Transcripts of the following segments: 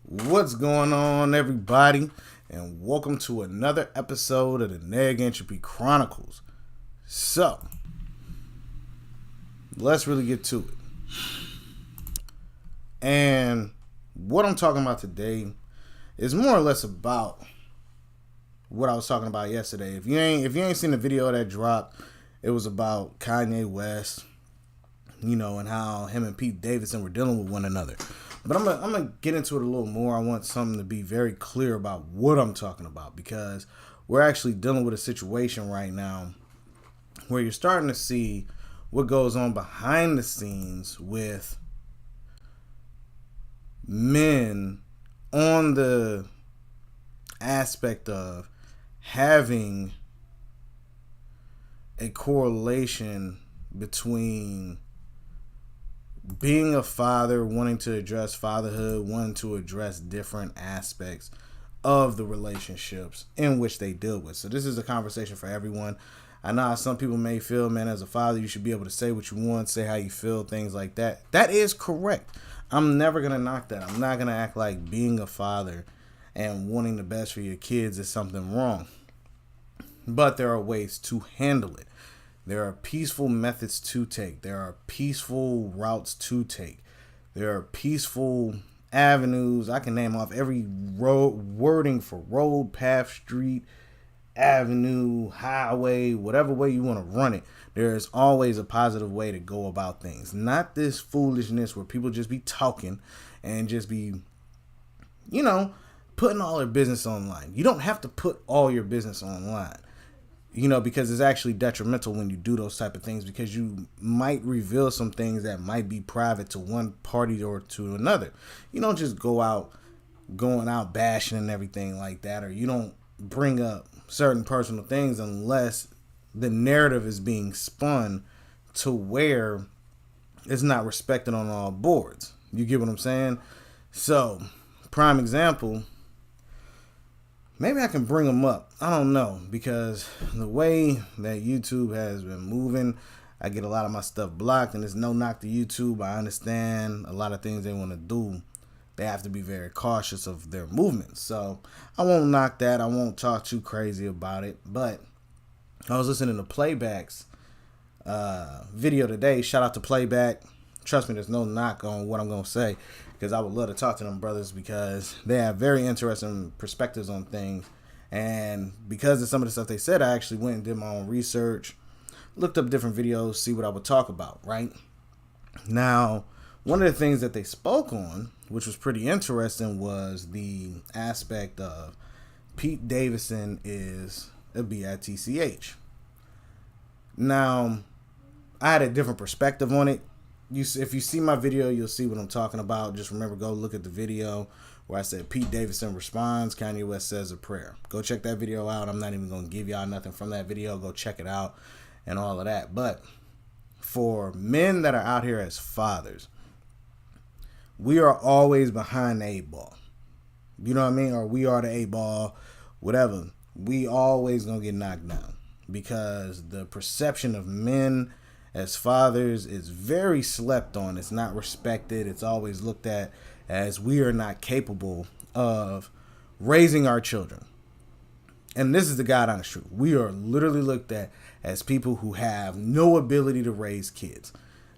What's going on, everybody? And welcome to another episode of the Neg Entropy Chronicles. So, let's really get to it. And what I'm talking about today is more or less about what I was talking about yesterday. If you ain't seen the video that dropped, it was about Kanye West, and how him and Pete Davidson were dealing with one another. But I'm gonna get into it a little more. I want something to be very clear about what I'm talking about, because we're actually dealing with a situation right now where you're starting to see what goes on behind the scenes with men on the aspect of having a correlation between being a father, wanting to address fatherhood, wanting to address different aspects of the relationships in which they deal with. So this is a conversation for everyone. I know how some people may feel, man, as a father, you should be able to say what you want, say how you feel, things like that. That is correct. I'm never going to knock that. I'm not going to act like being a father and wanting the best for your kids is something wrong. But there are ways to handle it. There are peaceful methods to take. There are peaceful routes to take. There are peaceful avenues. I can name off every wording for road, path, street, avenue, highway, whatever way you want to run it. There is always a positive way to go about things. Not this foolishness where people just be talking and just be, putting all their business online. You don't have to put all your business online. Because it's actually detrimental when you do those type of things, because you might reveal some things that might be private to one party or to another. You don't just going out bashing and everything like that, or you don't bring up certain personal things unless the narrative is being spun to where it's not respected on all boards. You get what I'm saying? So, prime example, maybe I can bring them up. I don't know, because the way that YouTube has been moving, I get a lot of my stuff blocked, and there's no knock to YouTube. I understand a lot of things they want to do. They have to be very cautious of their movements. So I won't knock that. I won't talk too crazy about it. But I was listening to Playback's video today. Shout out to Playback. Trust me, there's no knock on what I'm going to say, because I would love to talk to them brothers, because they have very interesting perspectives on things. And because of some of the stuff they said, I actually went and did my own research, looked up different videos, see what I would talk about, right? Now, one of the things that they spoke on, which was pretty interesting, was the aspect of Pete Davidson is a bitch. Now, I had a different perspective on it. If you see my video, you'll see what I'm talking about. Just remember, go look at the video where I said Pete Davidson responds, Kanye West says a prayer. Go check that video out. I'm not even going to give y'all nothing from that video. Go check it out and all of that. But for men that are out here as fathers, we are always behind the 8-ball. You know what I mean? Or we are the 8-ball, whatever. We always going to get knocked down, because the perception of men as fathers is very slept on. It's not respected. It's always looked at as we are not capable of raising our children. And this is the God honest truth. We are literally looked at as people who have no ability to raise kids.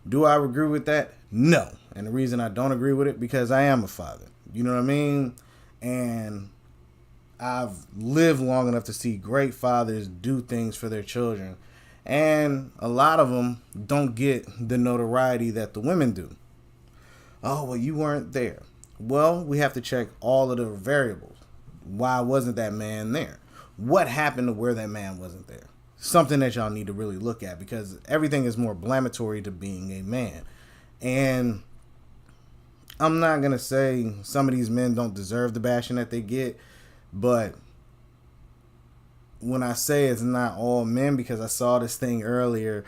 Do I agree with that? No. And the reason I don't agree with it, because I am a father. You know what I mean? And I've lived long enough to see great fathers do things for their children. And a lot of them don't get the notoriety that the women do. Oh, well, you weren't there. Well, we have to check all of the variables. Why wasn't that man there? What happened to where that man wasn't there? Something that y'all need to really look at, because everything is more blamatory to being a man. And I'm not going to say some of these men don't deserve the bashing that they get, but when I say it's not all men, because I saw this thing earlier,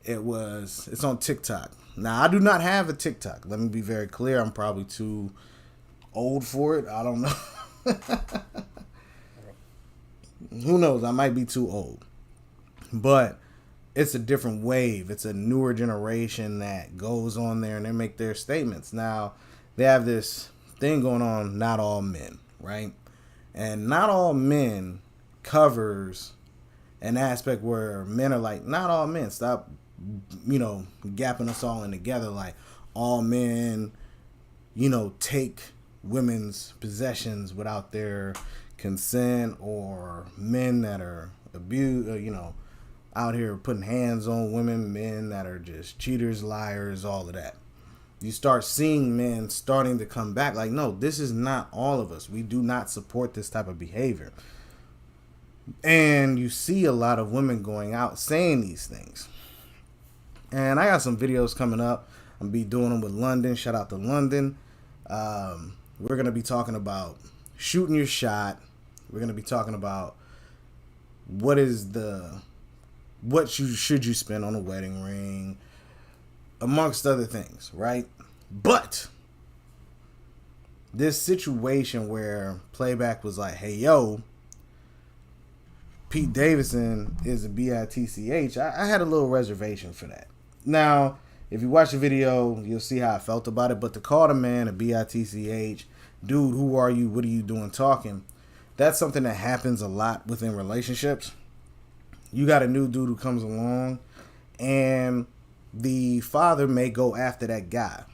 it's on TikTok. Now, I do not have a TikTok. Let me be very clear. I'm probably too old for it. I don't know. Who knows? I might be too old. But it's a different wave. It's a newer generation that goes on there and they make their statements. Now, they have this thing going on, not all men, right? And not all men covers an aspect where men are like, not all men, stop, gapping us all in together. Like, all men, take women's possessions without their consent, or men that are abused, out here putting hands on women, men that are just cheaters, liars, all of that. You start seeing men starting to come back like, no, this is not all of us. We do not support this type of behavior. And you see a lot of women going out saying these things. And I got some videos coming up. I'm going to be doing them with London. Shout out to London. We're going to be talking about shooting your shot. We're going to be talking about should you spend on a wedding ring, amongst other things, right? But this situation where Playback was like, hey, yo, Pete Davidson is a bitch. I had a little reservation for that. Now, if you watch the video, you'll see how I felt about it. But to call the man a bitch, dude, who are you? What are you doing talking? That's something that happens a lot within relationships. You got a new dude who comes along, and the father may go after that guy.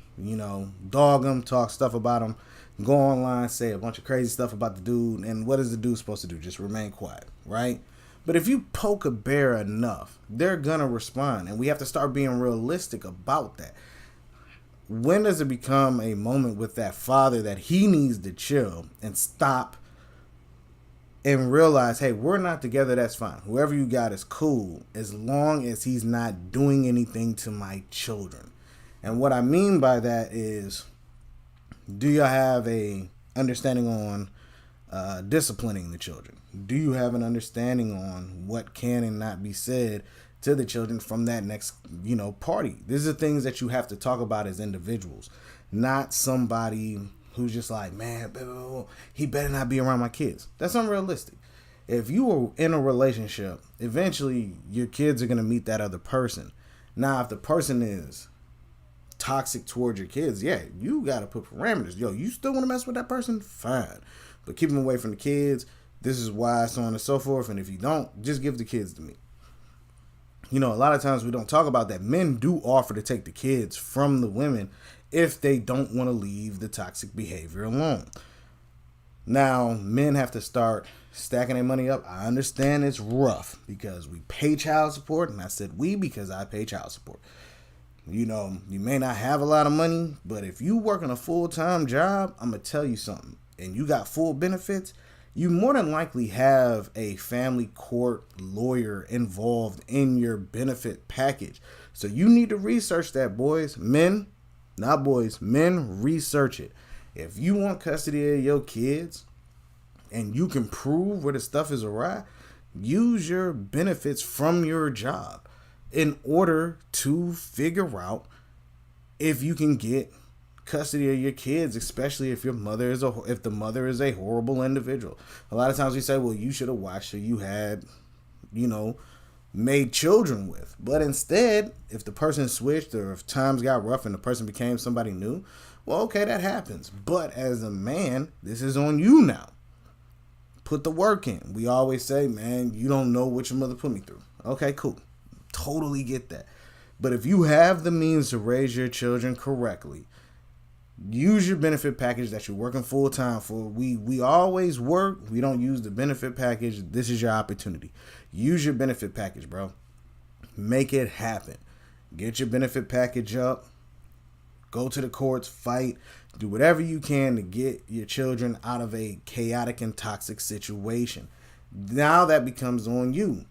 Dog him, talk stuff about him, go online, say a bunch of crazy stuff about the dude. And what is the dude supposed to do? Just remain quiet, right? But if you poke a bear enough, they're going to respond. And we have to start being realistic about that. When does it become a moment with that father that he needs to chill and stop and realize, hey, we're not together, that's fine. Whoever you got is cool, as long as he's not doing anything to my children. And what I mean by that is, do you have a understanding on disciplining the children? Do you have an understanding on what can and not be said to the children from that next, party? These are things that you have to talk about as individuals, not somebody who's just like, man, he better not be around my kids. That's unrealistic. If you were in a relationship, eventually your kids are going to meet that other person. Now, if the person is toxic towards your kids, yeah, you got to put parameters. Yo, you still want to mess with that person? Fine. But keep them away from the kids. This is why, so on and so forth. And if you don't, just give the kids to me. A lot of times we don't talk about that. Men do offer to take the kids from the women if they don't want to leave the toxic behavior alone. Now, men have to start stacking their money up. I understand it's rough because we pay child support, and I said we because I pay child support. You may not have a lot of money, but if you working a full-time job, I'm going to tell you something, and you got full benefits, you more than likely have a family court lawyer involved in your benefit package. So you need to research that, boys. Men, not boys, men, research it. If you want custody of your kids and you can prove where the stuff is awry, use your benefits from your job in order to figure out if you can get custody of your kids, especially if the mother is a horrible individual. A lot of times we say, well, you should have watched who you had, made children with. But instead, if the person switched or if times got rough and the person became somebody new, well, okay, that happens. But as a man, this is on you now. Put the work in. We always say, man, you don't know what your mother put me through. Okay, cool. Totally get that. But if you have the means to raise your children correctly, use your benefit package that you're working full time for. We always work. We don't use the benefit package. This is your opportunity. Use your benefit package, bro. Make it happen. Get your benefit package up. Go to the courts, fight, do whatever you can to get your children out of a chaotic and toxic situation. Now that becomes on you.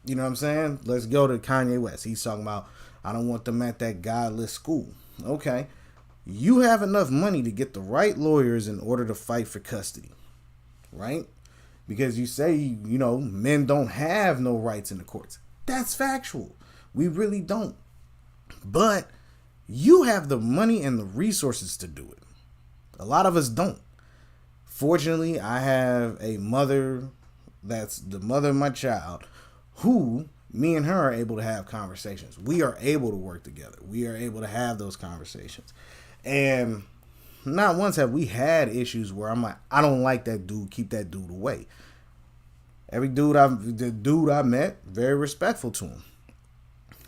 You know what I'm saying? Let's go to Kanye West. He's talking about, I don't want them at that godless school. Okay. You have enough money to get the right lawyers in order to fight for custody, right? Because you say, men don't have no rights in the courts. That's factual. We really don't. But you have the money and the resources to do it. A lot of us don't. Fortunately, I have a mother that's the mother of my child who me and her are able to have conversations. We are able to work together. We are able to have those conversations. And not once have we had issues where I'm like, I don't like that dude, keep that dude away. The dude I met, very respectful to him.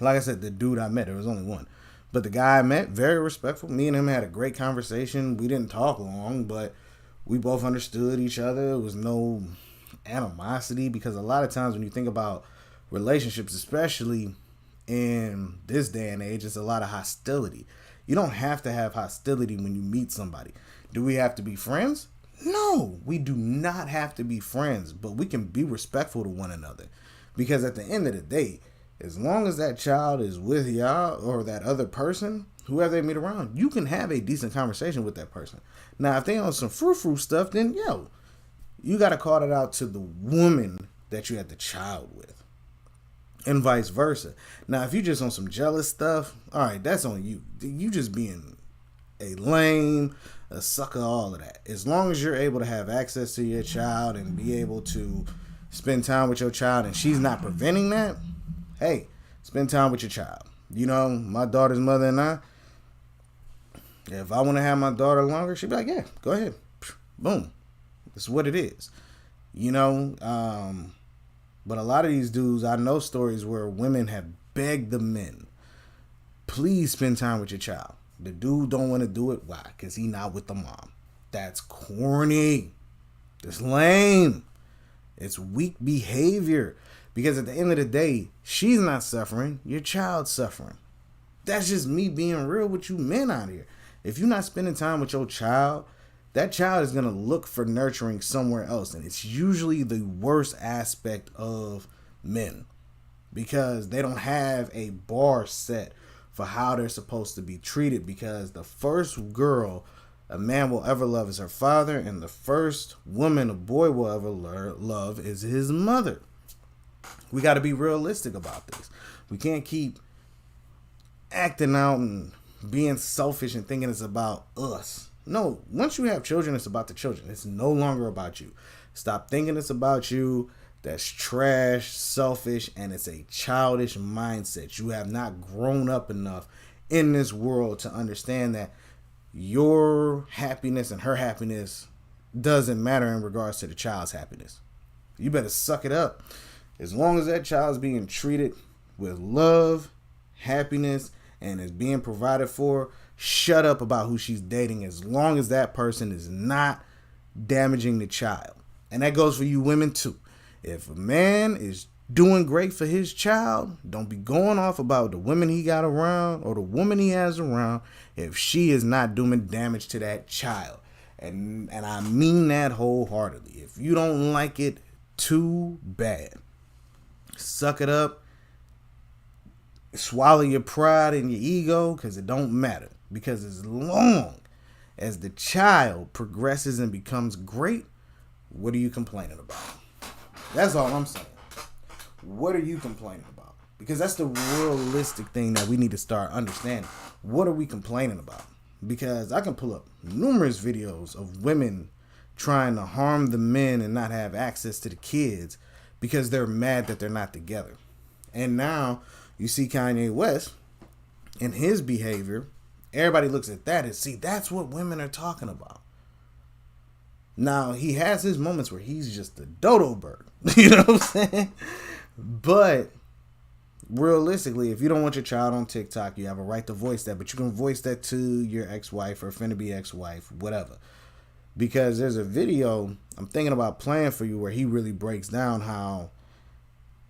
Like I said, the dude I met, there was only one. But the guy I met, very respectful. Me and him had a great conversation. We didn't talk long, but we both understood each other. There was no animosity, because a lot of times when you think about relationships, especially in this day and age, it's a lot of hostility. You don't have to have hostility when you meet somebody. Do we have to be friends? No, we do not have to be friends, but we can be respectful to one another. Because at the end of the day, as long as that child is with y'all or that other person, whoever they meet around, you can have a decent conversation with that person. Now, if they on some frou-frou stuff, then you got to call it out to the woman that you had the child with, and vice versa. Now, if you just on some jealous stuff, all right, that's on you. You just being a lame, a sucker, all of that. As long as you're able to have access to your child and be able to spend time with your child, and she's not preventing that, hey, spend time with your child. You know, my daughter's mother and I, if I want to have my daughter longer, she'd be like, yeah, go ahead. Boom. That's what it is. You know, but a lot of these dudes, I know stories where women have begged the men, please spend time with your child. The dude don't want to do it. Why? Because he not with the mom. That's corny. That's lame. It's weak behavior. Because at the end of the day, she's not suffering. Your child's suffering. That's just me being real with you men out here. If you're not spending time with your child, that child is going to look for nurturing somewhere else. And it's usually the worst aspect of men, because they don't have a bar set for how they're supposed to be treated. Because the first girl a man will ever love is her father, and the first woman a boy will ever love is his mother. We got to be realistic about this. We can't keep acting out and being selfish and thinking it's about us. No, once you have children, it's about the children. It's no longer about you. Stop thinking it's about you. That's trash, selfish, and it's a childish mindset. You have not grown up enough in this world to understand that your happiness and her happiness doesn't matter in regards to the child's happiness. You better suck it up. As long as that child's being treated with love, happiness, and is being provided for, shut up about who she's dating, as long as that person is not damaging the child. And that goes for you women too. If a man is doing great for his child, don't be going off about the women he got around or the woman he has around if she is not doing damage to that child. And I mean that wholeheartedly. If you don't like it, too bad. Suck it up. Swallow your pride and your ego, because it don't matter. Because as long as the child progresses and becomes great, what are you complaining about? That's all I'm saying. What are you complaining about? Because that's the realistic thing that we need to start understanding. What are we complaining about? Because I can pull up numerous videos of women trying to harm the men and not have access to the kids because they're mad that they're not together. And now you see Kanye West and his behavior. Everybody looks at that and see, that's what women are talking about. Now, he has his moments where he's just a dodo bird. You know what I'm saying? But realistically, if you don't want your child on TikTok, you have a right to voice that. But you can voice that to your ex-wife or finna be ex-wife, whatever. Because there's a video I'm thinking about playing for you where he really breaks down how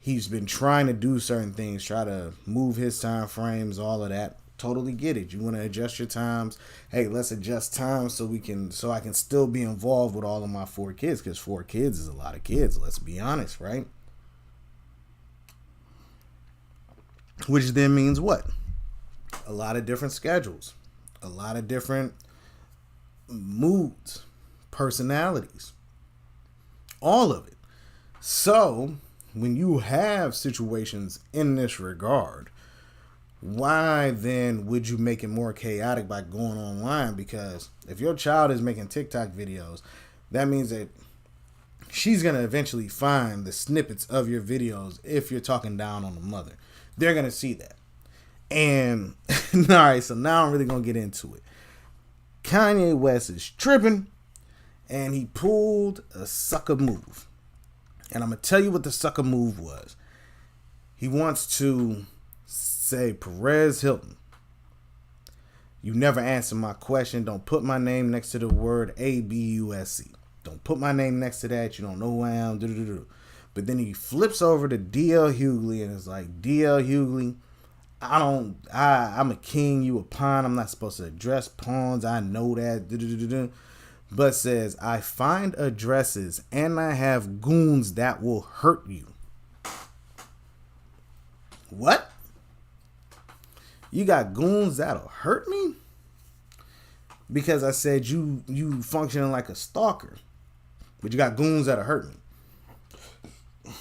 he's been trying to do certain things, try to move his time frames, all of that. Totally get it. You want to adjust your times. Hey, let's adjust times so I can still be involved with all of my 4 kids, because 4 kids is a lot of kids. Let's be honest, right? Which then means what? A lot of different schedules, a lot of different moods, personalities, all of it. So when you have situations in this regard, why then would you make it more chaotic by going online? Because if your child is making TikTok videos, that means that she's going to eventually find the snippets of your videos if you're talking down on the mother. They're going to see that. And, all right, so now I'm really going to get into it. Kanye West is tripping, and he pulled a sucker move. And I'm going to tell you what the sucker move was. He wants to say, Perez Hilton, you never answered my question. Don't put my name next to the word ABUSC. Don't put my name next to that. You don't know who I am. But then he flips over to DL Hughley and is like, DL Hughley, I'm a king, you a pawn. I'm not supposed to address pawns. I know that. But says, I find addresses and I have goons that will hurt you. What? You got goons that'll hurt me? Because I said you functioning like a stalker. But you got goons that'll hurt me.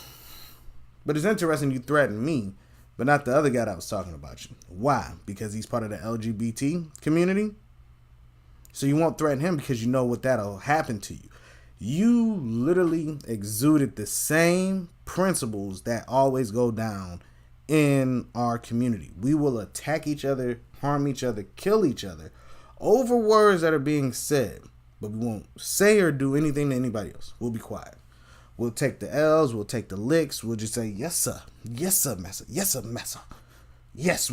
But it's interesting you threatened me, but not the other guy that was talking about you. Why? Because he's part of the LGBT community? So you won't threaten him because you know what that'll happen to you. You literally exuded the same principles that always go down in our community. We will attack each other, harm each other, kill each other over words that are being said, but we won't say or do anything to anybody else. We'll be quiet. We'll take the L's, we'll take the licks, we'll just say, yes, sir. Yes, sir, massa. Yes, sir, massa. Yes,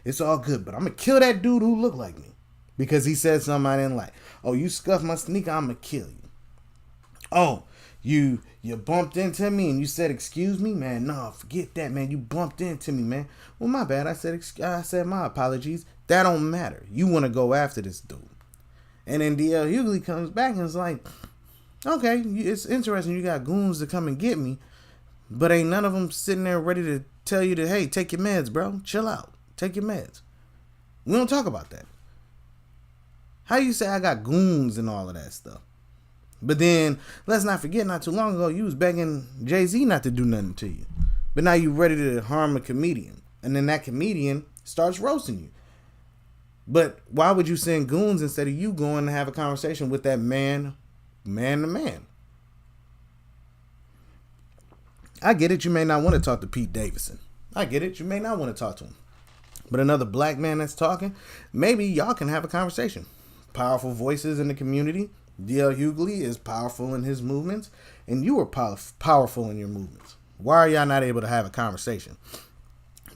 it's all good, but I'm going to kill that dude who looked like me because he said something I didn't like. Oh, you scuffed my sneaker, I'm going to kill you. Oh, you bumped into me and you said, excuse me, man. No, forget that, man. You bumped into me, man. Well, my bad. I said my apologies. That don't matter. You want to go after this dude. And then DL Hughley comes back and is like, okay, it's interesting. You got goons to come and get me, but ain't none of them sitting there ready to tell you to, hey, take your meds, bro. Chill out. Take your meds. We don't talk about that. How you say I got goons and all of that stuff? But then, let's not forget, not too long ago, you was begging Jay-Z not to do nothing to you. But now you ready to harm a comedian. And then that comedian starts roasting you. But why would you send goons instead of you going to have a conversation with that man to man? I get it. You may not want to talk to Pete Davidson. I get it. You may not want to talk to him. But another black man that's talking, maybe y'all can have a conversation. Powerful voices in the community. DL Hughley is powerful in his movements, and you are powerful in your movements. Why are y'all not able to have a conversation?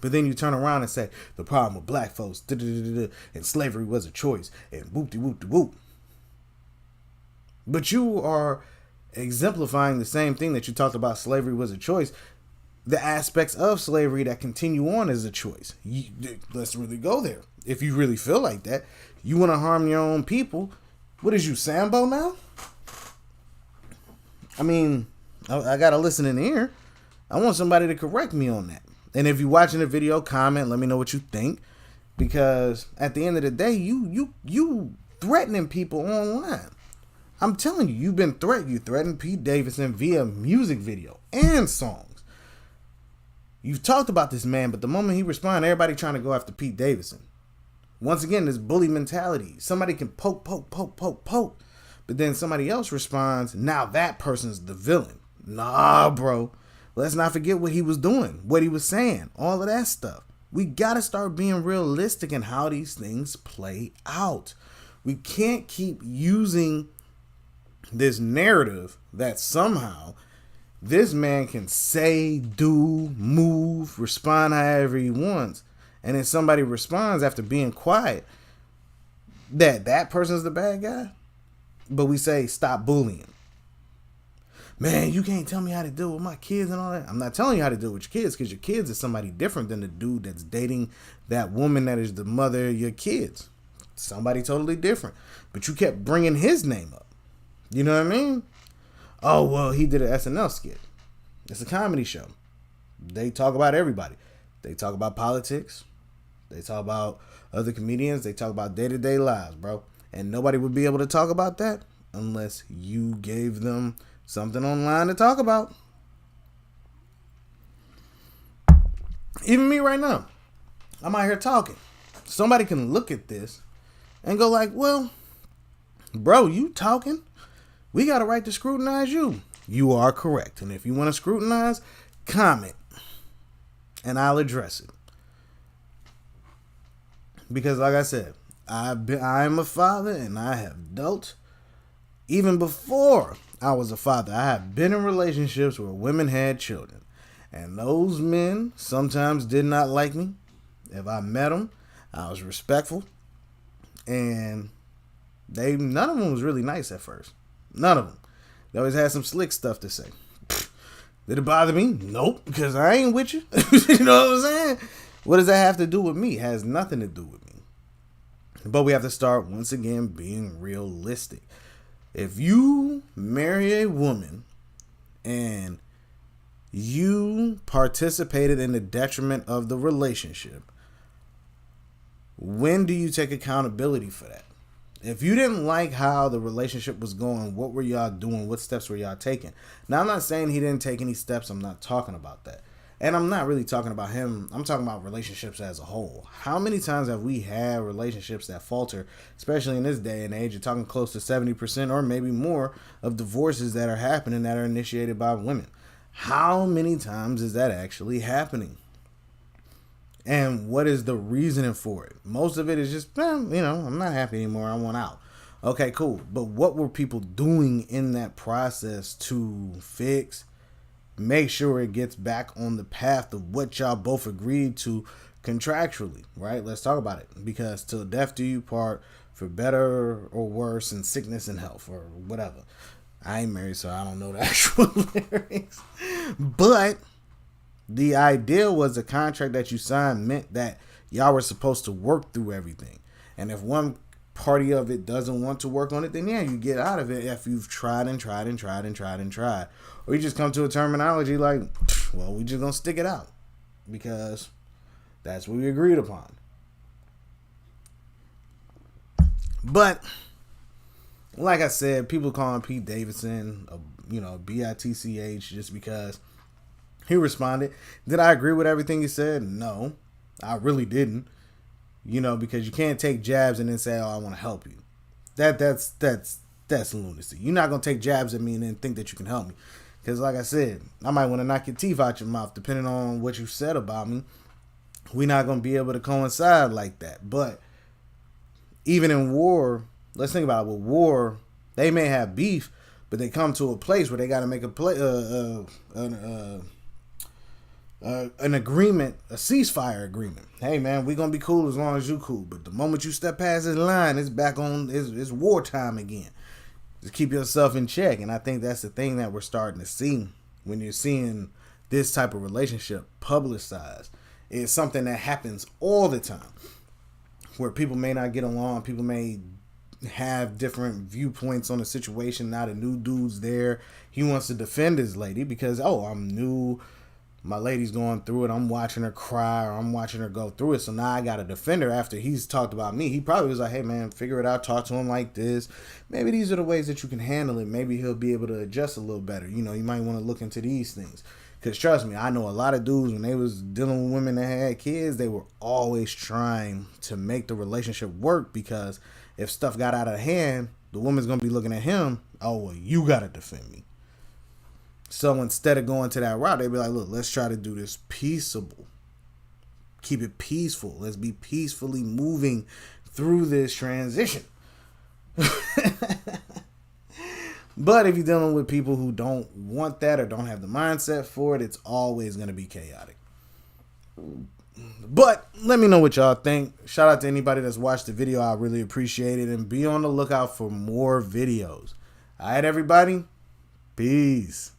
But then you turn around and say, the problem with black folks, and slavery was a choice, and whoop-de-whoop-de-whoop. But you are exemplifying the same thing that you talked about slavery was a choice. The aspects of slavery that continue on as a choice. Let's really go there. If you really feel like that, you want to harm your own people. What is you, Sambo now? I mean, I got to listen in ear. I want somebody to correct me on that. And if you're watching the video, comment, let me know what you think. Because at the end of the day, you threatening people online. I'm telling you, you've been threatened. You threatened Pete Davidson via music video and songs. You've talked about this man, but the moment he responded, everybody trying to go after Pete Davidson. Once again, this bully mentality. Somebody can poke. But then somebody else responds, now that person's the villain. Nah, bro. Let's not forget what he was doing, what he was saying, all of that stuff. We got to start being realistic in how these things play out. We can't keep using this narrative that somehow this man can say, do, move, respond however he wants. And then somebody responds after being quiet that person's the bad guy. But we say, stop bullying. Man, you can't tell me how to deal with my kids and all that. I'm not telling you how to deal with your kids because your kids is somebody different than the dude that's dating that woman that is the mother of your kids. Somebody totally different. But you kept bringing his name up. You know what I mean? Oh, well, he did an SNL skit. It's a comedy show. They talk about everybody. They talk about politics. They talk about other comedians. They talk about day-to-day lives, bro. And nobody would be able to talk about that unless you gave them something online to talk about. Even me right now. I'm out here talking. Somebody can look at this and go like, well, bro, you talking? We got a right to scrutinize you. You are correct. And if you want to scrutinize, comment. And I'll address it. Because like I said, I'm a father, and I have dealt, even before I was a father, I have been in relationships where women had children. And those men sometimes did not like me. If I met them, I was respectful. And none of them was really nice at first. None of them. They always had some slick stuff to say. Did it bother me? Nope, because I ain't with you. You know what I'm saying? What does that have to do with me? It has nothing to do with me. But we have to start, once again, being realistic. If you marry a woman and you participated in the detriment of the relationship, when do you take accountability for that? If you didn't like how the relationship was going, what were y'all doing? What steps were y'all taking? Now, I'm not saying he didn't take any steps. I'm not talking about that. And I'm not really talking about him. I'm talking about relationships as a whole. How many times have we had relationships that falter, especially in this day and age? You're talking close to 70% or maybe more of divorces that are happening that are initiated by women. How many times is that actually happening? And what is the reasoning for it? Most of it is just, I'm not happy anymore. I want out. Okay, cool. But what were people doing in that process to fix, make sure it gets back on the path of what y'all both agreed to contractually, right? Let's talk about it. Because till death do you part, for better or worse, in sickness and health, or whatever. I ain't married, so I don't know the actual lyrics. But the idea was the contract that you signed meant that y'all were supposed to work through everything. And if one party of it doesn't want to work on it, then yeah, you get out of it if you've tried and tried and tried and tried and tried. Or you just come to a terminology like, well, we just gonna stick it out because that's what we agreed upon. But like I said, people calling Pete Davidson BITCH just because he responded. Did I agree with everything he said? No, I really didn't. Because you can't take jabs and then say, "Oh, I want to help you." That's lunacy. You're not gonna take jabs at me and then think that you can help me. Because, like I said, I might want to knock your teeth out your mouth, depending on what you said about me. We're not gonna be able to coincide like that. But even in war, let's think about it. With war, they may have beef, but they come to a place where they got to make an agreement, a ceasefire agreement. Hey man, we're gonna be cool as long as you cool. But the moment you step past this line, it's back on. It's wartime again. Just keep yourself in check. And I think that's the thing that we're starting to see when you're seeing this type of relationship publicized. It's something that happens all the time, where people may not get along. People may have different viewpoints on the situation. Now the new dude's there. He wants to defend his lady because, I'm new. My lady's going through it. I'm watching her cry or I'm watching her go through it. So now I got to defend her after he's talked about me. He probably was like, hey, man, figure it out. Talk to him like this. Maybe these are the ways that you can handle it. Maybe he'll be able to adjust a little better. You might want to look into these things. Because trust me, I know a lot of dudes, when they was dealing with women that had kids, they were always trying to make the relationship work because if stuff got out of hand, the woman's going to be looking at him, oh, well, you got to defend me. So instead of going to that route, they'd be like, look, let's try to do this peaceable. Keep it peaceful. Let's be peacefully moving through this transition. But if you're dealing with people who don't want that or don't have the mindset for it, it's always going to be chaotic. But let me know what y'all think. Shout out to anybody that's watched the video. I really appreciate it. And be on the lookout for more videos. All right, everybody. Peace.